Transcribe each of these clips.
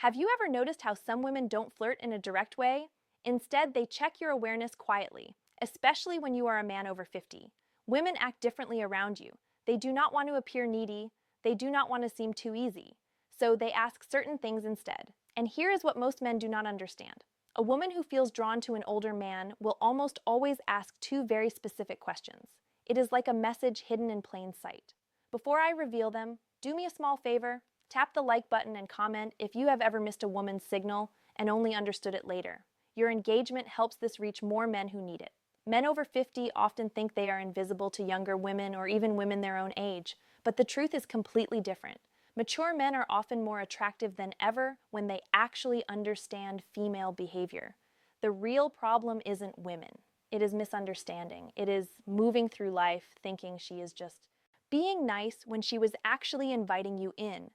Have you ever noticed how some women don't flirt in a direct way? Instead, they check your awareness quietly, especially when you are a man over 50. Women act differently around you. They do not want to appear needy, they do not want to seem too easy, so they ask certain things instead. And here is what most men do not understand. A woman who feels drawn to an older man will almost always ask two very specific questions. It is like a message hidden in plain sight. Before I reveal them, do me a small favor. Tap the like button and comment if you have ever missed a woman's signal and only understood it later. Your engagement helps this reach more men who need it. Men over 50 often think they are invisible to younger women or even women their own age, but the truth is completely different. Mature men are often more attractive than ever when they actually understand female behavior. The real problem isn't women. It is misunderstanding. It is moving through life thinking she is just being nice when she was actually inviting you in.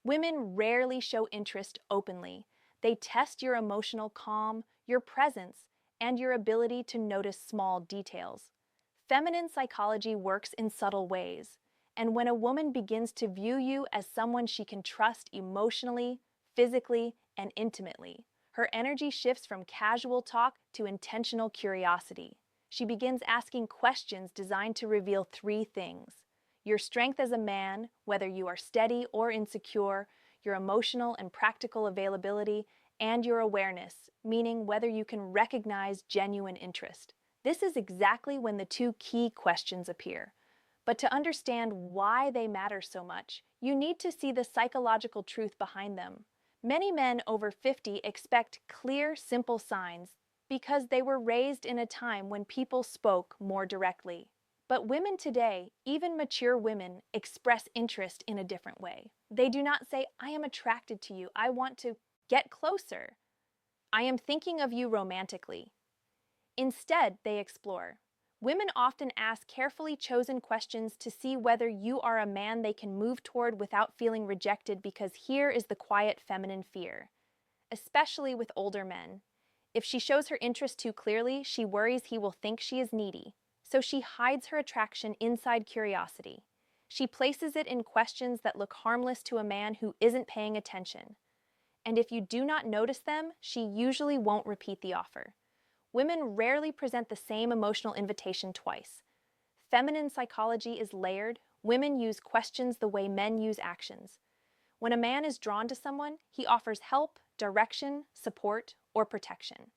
Women rarely show interest openly. They test your emotional calm, your presence, and your ability to notice small details. Feminine psychology works in subtle ways, and when a woman begins to view you as someone she can trust emotionally, physically, and intimately, her energy shifts from casual talk to intentional curiosity. She begins asking questions designed to reveal three things: your strength as a man, whether you are steady or insecure, your emotional and practical availability, and your awareness, meaning whether you can recognize genuine interest. This is exactly when the two key questions appear. But to understand why they matter so much, you need to see the psychological truth behind them. Many men over 50 expect clear, simple signs because they were raised in a time when people spoke more directly. But women today, even mature women, express interest in a different way. They do not say, "I am attracted to you, I want to get closer. I am thinking of you romantically." Instead, they explore. Women often ask carefully chosen questions to see whether you are a man they can move toward without feeling rejected, because here is the quiet feminine fear. Especially with older men. If she shows her interest too clearly, she worries he will think she is needy. So she hides her attraction inside curiosity. She places it in questions that look harmless to a man who isn't paying attention. And if you do not notice them, she usually won't repeat the offer. Women rarely present the same emotional invitation twice. Feminine psychology is layered. Women use questions the way men use actions. When a man is drawn to someone, he offers help, direction, support, or protection.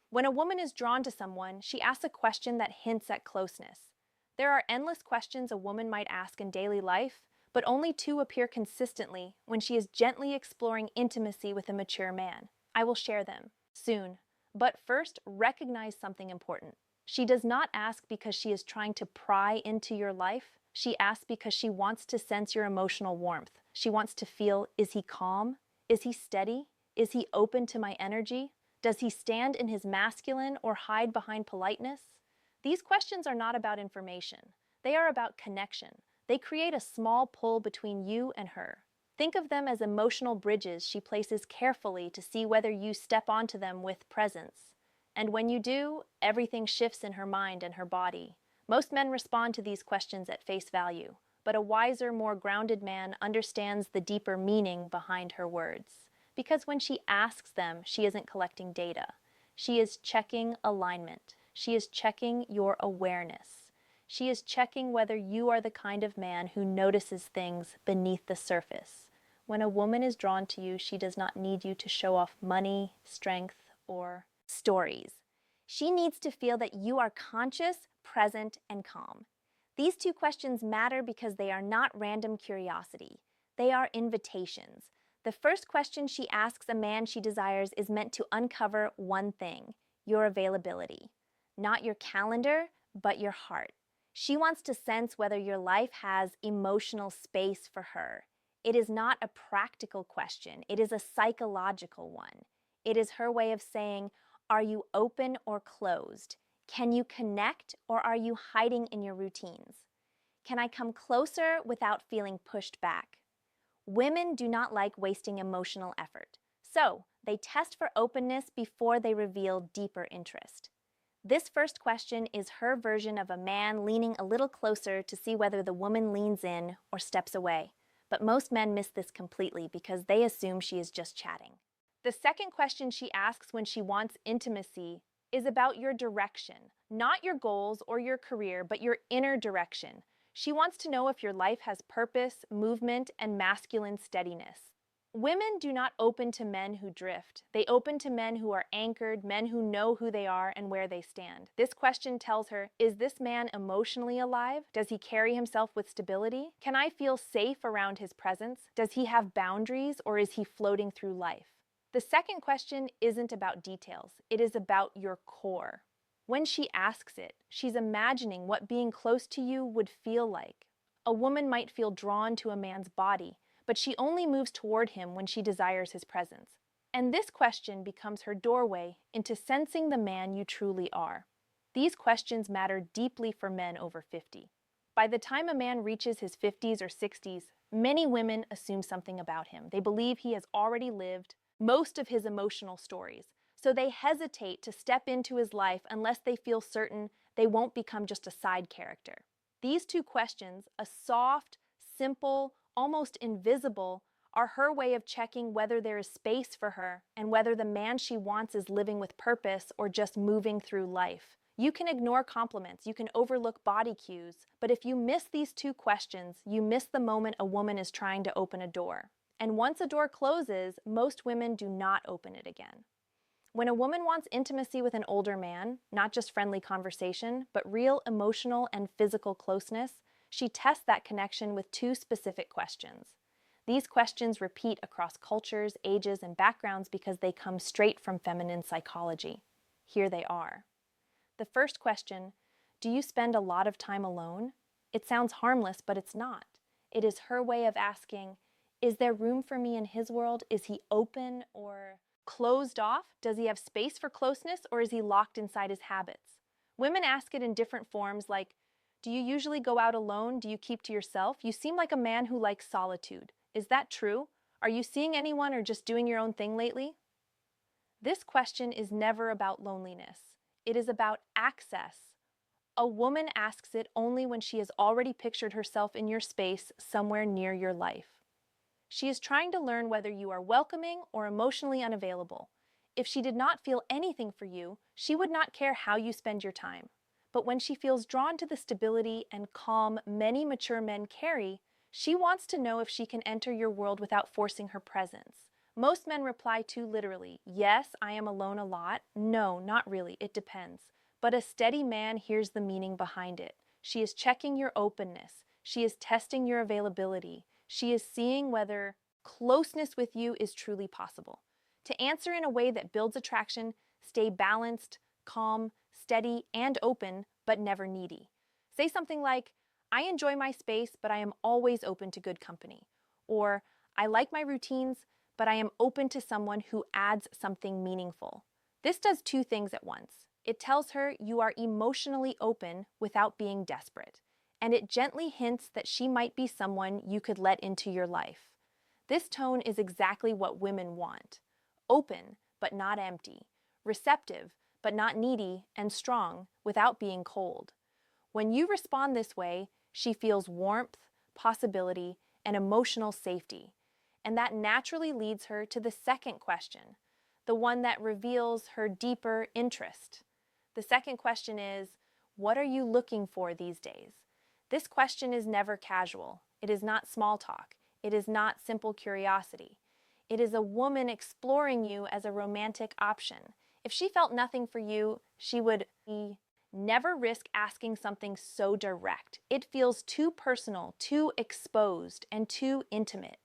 When a woman is drawn to someone, she asks a question that hints at closeness. There are endless questions a woman might ask in daily life, but only two appear consistently when she is gently exploring intimacy with a mature man. I will share them soon. But first, recognize something important. She does not ask because she is trying to pry into your life. She asks because she wants to sense your emotional warmth. She wants to feel, is he calm? Is he steady? Is he open to my energy? Does he stand in his masculine or hide behind politeness? These questions are not about information. They are about connection. They create a small pull between you and her. Think of them as emotional bridges she places carefully to see whether you step onto them with presence. And when you do, everything shifts in her mind and her body. Most men respond to these questions at face value, but a wiser, more grounded man understands the deeper meaning behind her words. Because when she asks them, she isn't collecting data. She is checking alignment. She is checking your awareness. She is checking whether you are the kind of man who notices things beneath the surface. When a woman is drawn to you, she does not need you to show off money, strength, or stories. She needs to feel that you are conscious, present, and calm. These two questions matter because they are not random curiosity. They are invitations. The first question she asks a man she desires is meant to uncover one thing: your availability. Not your calendar, but your heart. She wants to sense whether your life has emotional space for her. It is not a practical question. It is a psychological one. It is her way of saying, are you open or closed? Can you connect, or are you hiding in your routines? Can I come closer without feeling pushed back? Women do not like wasting emotional effort, so they test for openness before they reveal deeper interest. This first question is her version of a man leaning a little closer to see whether the woman leans in or steps away. But most men miss this completely because they assume she is just chatting. The second question she asks when she wants intimacy is about your direction, not your goals or your career, but your inner direction. She wants to know if your life has purpose, movement, and masculine steadiness. Women do not open to men who drift. They open to men who are anchored, men who know who they are and where they stand. This question tells her, is this man emotionally alive? Does he carry himself with stability? Can I feel safe around his presence? Does he have boundaries, or is he floating through life? The second question isn't about details. It is about your core. When she asks it, she's imagining what being close to you would feel like. A woman might feel drawn to a man's body, but she only moves toward him when she desires his presence. And this question becomes her doorway into sensing the man you truly are. These questions matter deeply for men over 50. By the time a man reaches his 50s or 60s, many women assume something about him. They believe he has already lived most of his emotional stories, so they hesitate to step into his life unless they feel certain they won't become just a side character. These two questions, a soft, simple, almost invisible, are her way of checking whether there is space for her and whether the man she wants is living with purpose or just moving through life. You can ignore compliments, you can overlook body cues, but if you miss these two questions, you miss the moment a woman is trying to open a door. And once a door closes, most women do not open it again. When a woman wants intimacy with an older man, not just friendly conversation, but real emotional and physical closeness, she tests that connection with two specific questions. These questions repeat across cultures, ages, and backgrounds because they come straight from feminine psychology. Here they are. The first question, do you spend a lot of time alone? It sounds harmless, but it's not. It is her way of asking, is there room for me in his world? Is he open or closed off? Does he have space for closeness, or is he locked inside his habits? Women ask it in different forms, like, do you usually go out alone? Do you keep to yourself? You seem like a man who likes solitude. Is that true? Are you seeing anyone or just doing your own thing lately? This question is never about loneliness. It is about access. A woman asks it only when she has already pictured herself in your space somewhere near your life. She is trying to learn whether you are welcoming or emotionally unavailable. If she did not feel anything for you, she would not care how you spend your time. But when she feels drawn to the stability and calm many mature men carry, she wants to know if she can enter your world without forcing her presence. Most men reply too literally, yes, I am alone a lot. No, not really, it depends. But a steady man hears the meaning behind it. She is checking your openness. She is testing your availability. She is seeing whether closeness with you is truly possible. To answer in a way that builds attraction, stay balanced, calm, steady, and open, but never needy. Say something like, I enjoy my space, but I am always open to good company. Or, I like my routines, but I am open to someone who adds something meaningful. This does two things at once. It tells her you are emotionally open without being desperate, and it gently hints that she might be someone you could let into your life. This tone is exactly what women want. Open, but not empty. Receptive, but not needy, and strong without being cold. When you respond this way, she feels warmth, possibility, and emotional safety. And that naturally leads her to the second question, the one that reveals her deeper interest. The second question is, what are you looking for these days? This question is never casual. It is not small talk. It is not simple curiosity. It is a woman exploring you as a romantic option. If she felt nothing for you, she would never risk asking something so direct. It feels too personal, too exposed, and too intimate.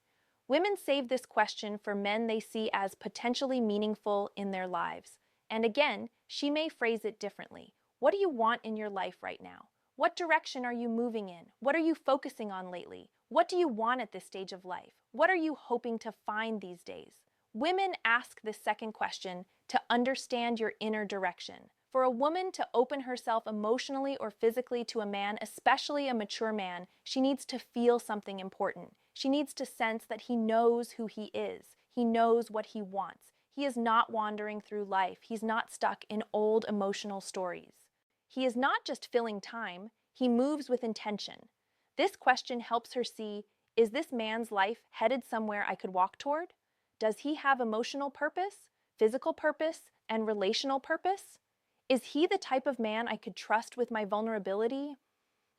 Women save this question for men they see as potentially meaningful in their lives. And again, she may phrase it differently. What do you want in your life right now? What direction are you moving in? What are you focusing on lately? What do you want at this stage of life? What are you hoping to find these days? Women ask this second question to understand your inner direction. For a woman to open herself emotionally or physically to a man, especially a mature man, she needs to feel something important. She needs to sense that he knows who he is. He knows what he wants. He is not wandering through life. He's not stuck in old emotional stories. He is not just filling time, he moves with intention. This question helps her see, is this man's life headed somewhere I could walk toward? Does he have emotional purpose, physical purpose, and relational purpose? Is he the type of man I could trust with my vulnerability?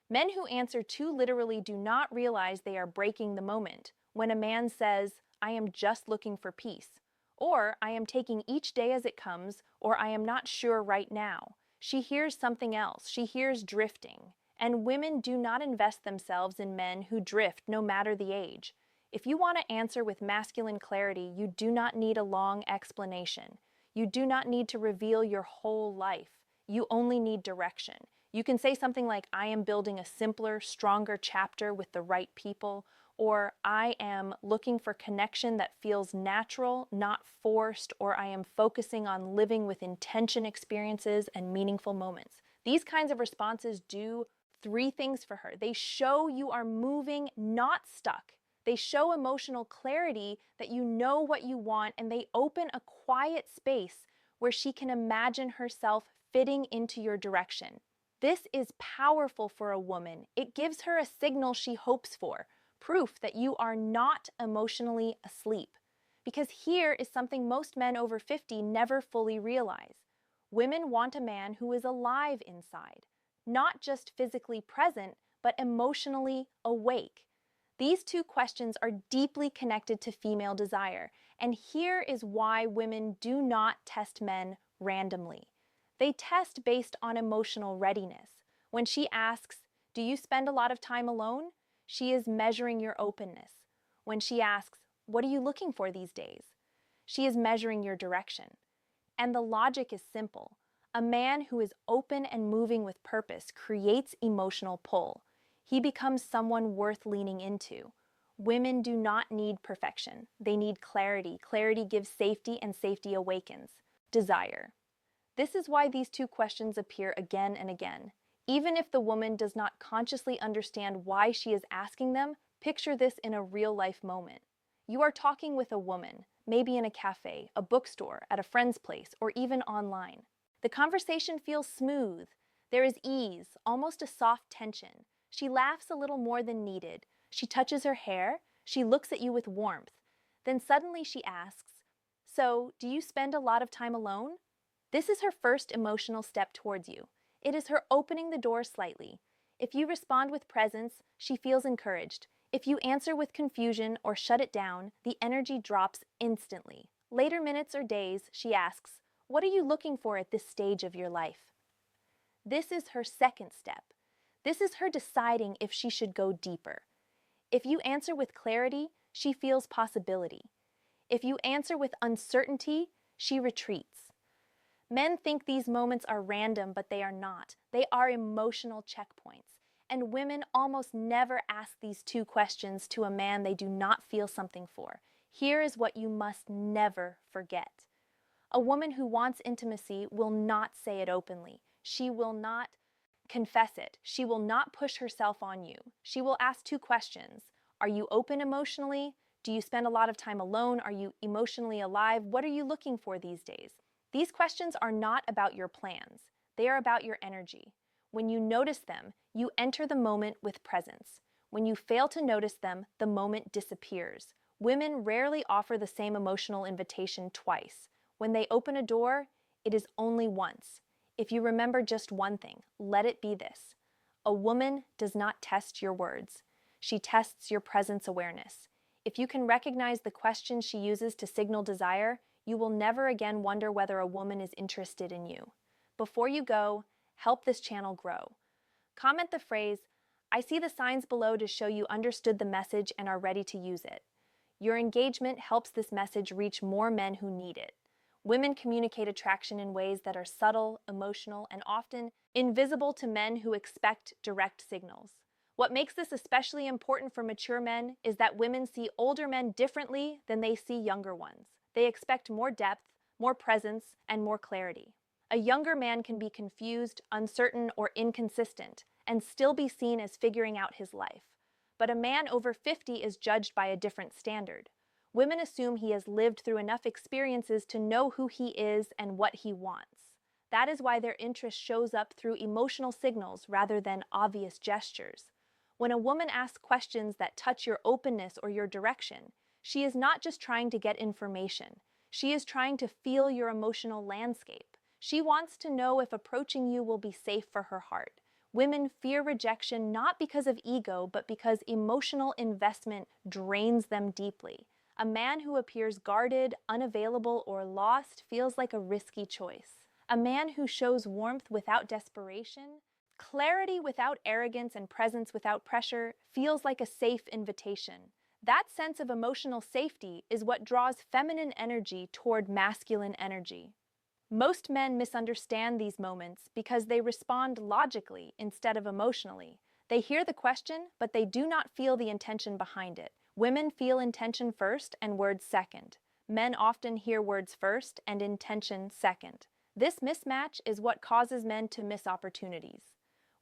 Men who answer too literally do not realize they are breaking the moment. When a man says, "I am just looking for peace," or "I am taking each day as it comes," or "I am not sure right now," she hears something else. She hears drifting. And women do not invest themselves in men who drift no matter the age. If you want to answer with masculine clarity, you do not need a long explanation. You do not need to reveal your whole life. You only need direction. You can say something like, "I am building a simpler, stronger chapter with the right people," or "I am looking for connection that feels natural, not forced," or "I am focusing on living with intention experiences and meaningful moments." These kinds of responses do three things for her. They show you are moving, not stuck. They show emotional clarity that you know what you want, and they open a quiet space where she can imagine herself fitting into your direction. This is powerful for a woman. It gives her a signal she hopes for, proof that you are not emotionally asleep. Because here is something most men over 50 never fully realize. Women want a man who is alive inside, not just physically present, but emotionally awake. These two questions are deeply connected to female desire, and here is why women do not test men randomly. They test based on emotional readiness. When she asks, "Do you spend a lot of time alone?" she is measuring your openness. When she asks, "What are you looking for these days?" she is measuring your direction. And the logic is simple. A man who is open and moving with purpose creates emotional pull. He becomes someone worth leaning into. Women do not need perfection. They need clarity. Clarity gives safety, and safety awakens desire. This is why these two questions appear again and again. Even if the woman does not consciously understand why she is asking them, picture this in a real-life moment. You are talking with a woman, maybe in a cafe, a bookstore, at a friend's place, or even online. The conversation feels smooth. There is ease, almost a soft tension. She laughs a little more than needed. She touches her hair. She looks at you with warmth. Then suddenly she asks, "So, do you spend a lot of time alone?" This is her first emotional step towards you. It is her opening the door slightly. If you respond with presence, she feels encouraged. If you answer with confusion or shut it down, the energy drops instantly. Later minutes or days, she asks, "What are you looking for at this stage of your life?" This is her second step. This is her deciding if she should go deeper. If you answer with clarity, she feels possibility. If you answer with uncertainty, she retreats. Men think these moments are random, but they are not. They are emotional checkpoints. And women almost never ask these two questions to a man they do not feel something for. Here is what you must never forget. A woman who wants intimacy will not say it openly. She will not confess it. She will not push herself on you. She will ask two questions. Are you open emotionally? Do you spend a lot of time alone? Are you emotionally alive? What are you looking for these days? These questions are not about your plans. They are about your energy. When you notice them, you enter the moment with presence. When you fail to notice them, the moment disappears. Women rarely offer the same emotional invitation twice. When they open a door, it is only once. If you remember just one thing, let it be this. A woman does not test your words. She tests your presence awareness. If you can recognize the questions she uses to signal desire, you will never again wonder whether a woman is interested in you. Before you go, help this channel grow. Comment the phrase, "I see the signs below," to show you understood the message and are ready to use it. Your engagement helps this message reach more men who need it. Women communicate attraction in ways that are subtle, emotional, and often invisible to men who expect direct signals. What makes this especially important for mature men is that women see older men differently than they see younger ones. They expect more depth, more presence, and more clarity. A younger man can be confused, uncertain, or inconsistent, and still be seen as figuring out his life. But a man over 50 is judged by a different standard. Women assume he has lived through enough experiences to know who he is and what he wants. That is why their interest shows up through emotional signals rather than obvious gestures. When a woman asks questions that touch your openness or your direction, She is not just trying to get information. She is trying to feel your emotional landscape. She wants to know if approaching you will be safe for her heart. Women fear rejection not because of ego, but because emotional investment drains them deeply. A man who appears guarded, unavailable, or lost feels like a risky choice. A man who shows warmth without desperation, clarity without arrogance, and presence without pressure feels like a safe invitation. That sense of emotional safety is what draws feminine energy toward masculine energy. Most men misunderstand these moments because they respond logically instead of emotionally. They hear the question, but they do not feel the intention behind it. Women feel intention first and words second. Men often hear words first and intention second. This mismatch is what causes men to miss opportunities.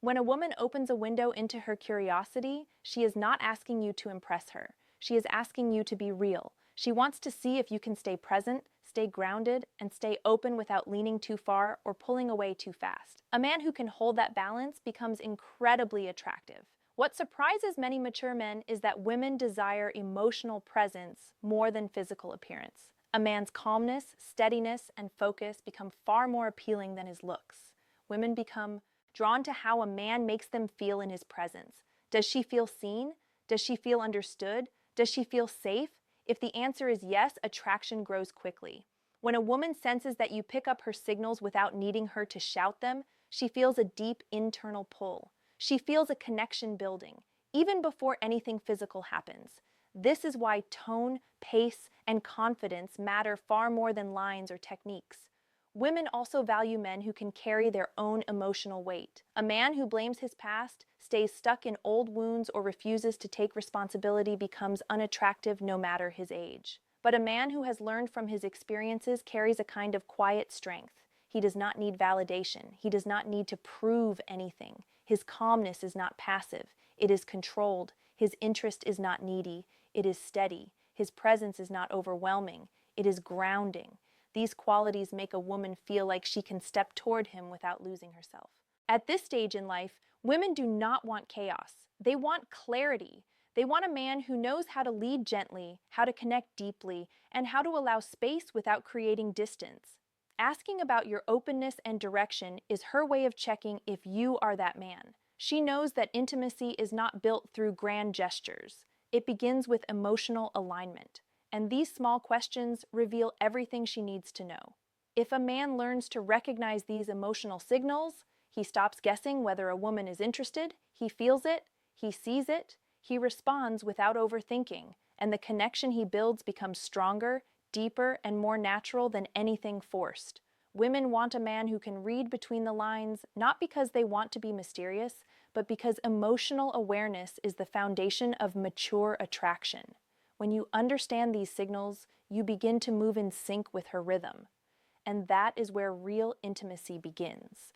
When a woman opens a window into her curiosity, she is not asking you to impress her. She is asking you to be real. She wants to see if you can stay present, stay grounded, and stay open without leaning too far or pulling away too fast. A man who can hold that balance becomes incredibly attractive. What surprises many mature men is that women desire emotional presence more than physical appearance. A man's calmness, steadiness, and focus become far more appealing than his looks. Women become drawn to how a man makes them feel in his presence. Does she feel seen? Does she feel understood? Does she feel safe? If the answer is yes, attraction grows quickly. When a woman senses that you pick up her signals without needing her to shout them, she feels a deep internal pull. She feels a connection building, even before anything physical happens. This is why tone, pace, and confidence matter far more than lines or techniques. Women also value men who can carry their own emotional weight. A man who blames his past, stays stuck in old wounds, or refuses to take responsibility becomes unattractive no matter his age. But a man who has learned from his experiences carries a kind of quiet strength. He does not need validation. He does not need to prove anything. His calmness is not passive. It is controlled. His interest is not needy. It is steady. His presence is not overwhelming. It is grounding. These qualities make a woman feel like she can step toward him without losing herself. At this stage in life, women do not want chaos. They want clarity. They want a man who knows how to lead gently, how to connect deeply, and how to allow space without creating distance. Asking about your openness and direction is her way of checking if you are that man. She knows that intimacy is not built through grand gestures. It begins with emotional alignment. And these small questions reveal everything she needs to know. If a man learns to recognize these emotional signals, he stops guessing whether a woman is interested, he feels it, he sees it, he responds without overthinking, and the connection he builds becomes stronger, deeper, and more natural than anything forced. Women want a man who can read between the lines, not because they want to be mysterious, but because emotional awareness is the foundation of mature attraction. When you understand these signals, you begin to move in sync with her rhythm. And that is where real intimacy begins.